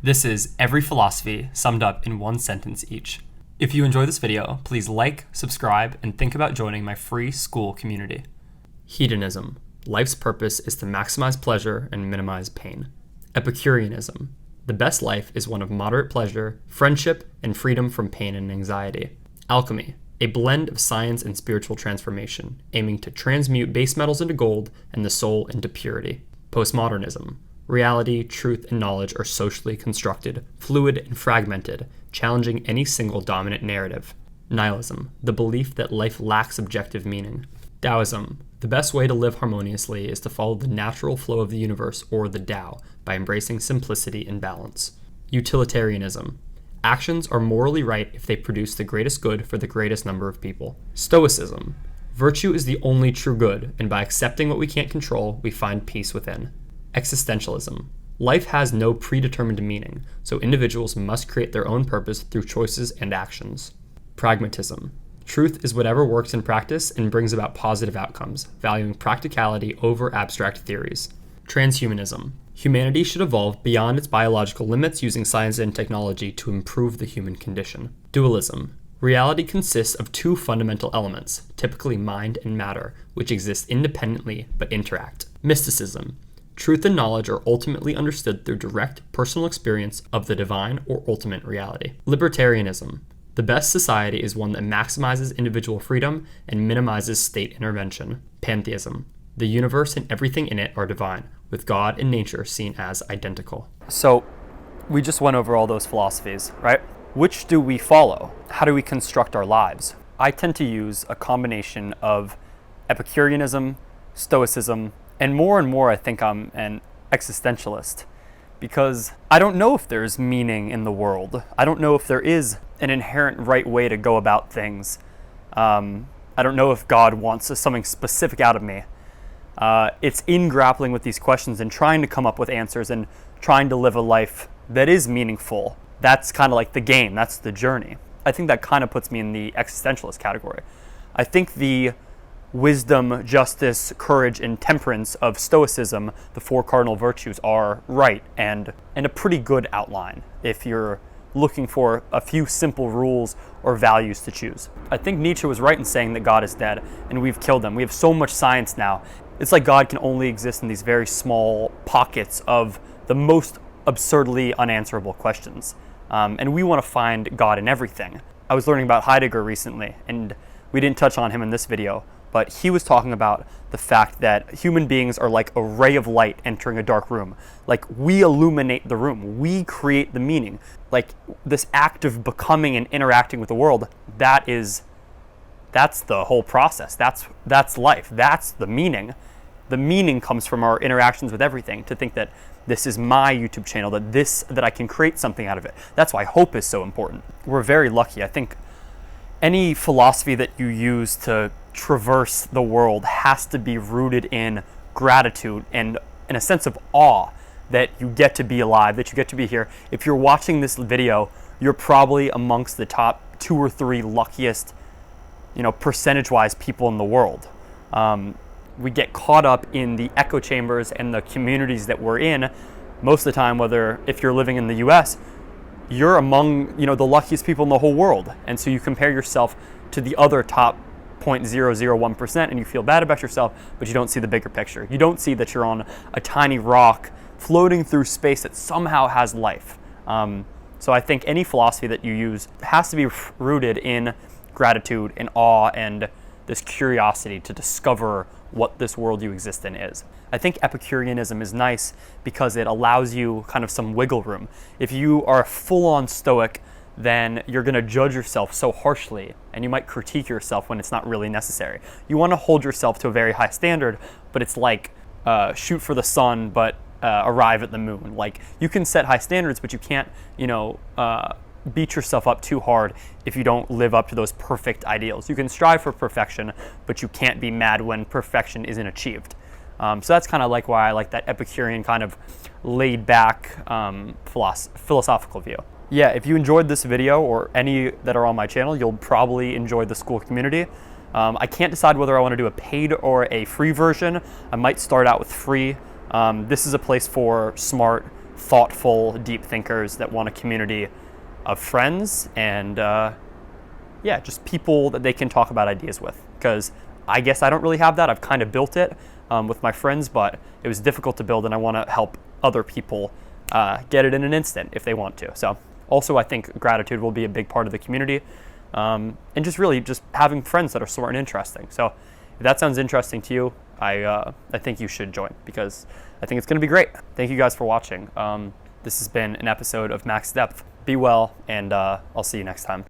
This is every philosophy summed up in one sentence each. If you enjoy this video, please like, subscribe, and think about joining my free Skool community. Hedonism. Life's purpose is to maximize pleasure and minimize pain. Epicureanism. The best life is one of moderate pleasure, friendship, and freedom from pain and anxiety. Alchemy. A blend of science and spiritual transformation, aiming to transmute base metals into gold and the soul into purity. Postmodernism. Reality, truth, and knowledge are socially constructed, fluid, and fragmented, challenging any single dominant narrative. Nihilism. The belief that life lacks objective meaning. Taoism. The best way to live harmoniously is to follow the natural flow of the universe, or the Tao, by embracing simplicity and balance. Utilitarianism. Actions are morally right if they produce the greatest good for the greatest number of people. Stoicism. Virtue is the only true good, and by accepting what we can't control, we find peace within. Existentialism. Life has no predetermined meaning, so individuals must create their own purpose through choices and actions. Pragmatism. Truth is whatever works in practice and brings about positive outcomes, valuing practicality over abstract theories. Transhumanism. Humanity should evolve beyond its biological limits using science and technology to improve the human condition. Dualism. Reality consists of two fundamental elements, typically mind and matter, which exist independently but interact. Mysticism. Truth and knowledge are ultimately understood through direct personal experience of the divine or ultimate reality. Libertarianism. The best society is one that maximizes individual freedom and minimizes state intervention. Pantheism. The universe and everything in it are divine, with God and nature seen as identical. So, we just went over all those philosophies, right? Which do we follow? How do we construct our lives? I tend to use a combination of Epicureanism, Stoicism, and more I think I'm an existentialist, because I don't know if there's meaning in the world. I don't know if there is an inherent right way to go about things. I don't know if God wants something specific out of me. It's in grappling with these questions and trying to come up with answers and trying to live a life that is meaningful. That's kind of like the game. That's the journey. I think that kind of puts me in the existentialist category. I think the wisdom, justice, courage, and temperance of Stoicism, the four cardinal virtues, are right and a pretty good outline if you're looking for a few simple rules or values to choose. I think Nietzsche was right in saying that God is dead and we've killed him. We have so much science now. It's like God can only exist in these very small pockets of the most absurdly unanswerable questions. And we want to find God in everything. I was learning about Heidegger recently, and we didn't touch on him in this video, but he was talking about the fact that human beings are like a ray of light entering a dark room. Like, we illuminate the room. We create the meaning. Like, this act of becoming and interacting with the world, that's the whole process. That's life. That's the meaning. The meaning comes from our interactions with everything. To think that this is my YouTube channel, that I can create something out of it. That's why hope is so important. We're very lucky. I think any philosophy that you use to traverse the world has to be rooted in gratitude and in a sense of awe that you get to be alive, that you get to be here. If you're watching this video, you're probably amongst the top 2 or 3 luckiest, percentage-wise people in the world. We get caught up in the echo chambers and the communities that we're in most of the time, whether if you're living in the US, you're among, the luckiest people in the whole world. And so you compare yourself to the other top 0.001% and you feel bad about yourself, but you don't see the bigger picture. You don't see that you're on a tiny rock floating through space that somehow has life. So I think any philosophy that you use has to be rooted in gratitude and awe and this curiosity to discover what this world you exist in is. I think Epicureanism is nice because it allows you kind of some wiggle room. If you are a full-on Stoic, then you're going to judge yourself so harshly, and you might critique yourself when it's not really necessary. You want to hold yourself to a very high standard, but it's like shoot for the sun, but arrive at the moon. Like, you can set high standards, but you can't, beat yourself up too hard if you don't live up to those perfect ideals. You can strive for perfection, but you can't be mad when perfection isn't achieved. So that's kind of like why I like that Epicurean kind of laid back philosophical view. Yeah, if you enjoyed this video or any that are on my channel, you'll probably enjoy the Skool community. I can't decide whether I want to do a paid or a free version. I might start out with free. This is a place for smart, thoughtful, deep thinkers that want a community of friends and just people that they can talk about ideas with. Because I guess I don't really have that. I've kind of built it with my friends, but it was difficult to build, and I want to help other people get it in an instant if they want to. So also I think gratitude will be a big part of the community, and just really just having friends that are smart and interesting. So if that sounds interesting to you, I think you should join, because I think it's going to be great. Thank you guys for watching. This has been an episode of Max Depth. Be well, and I'll see you next time.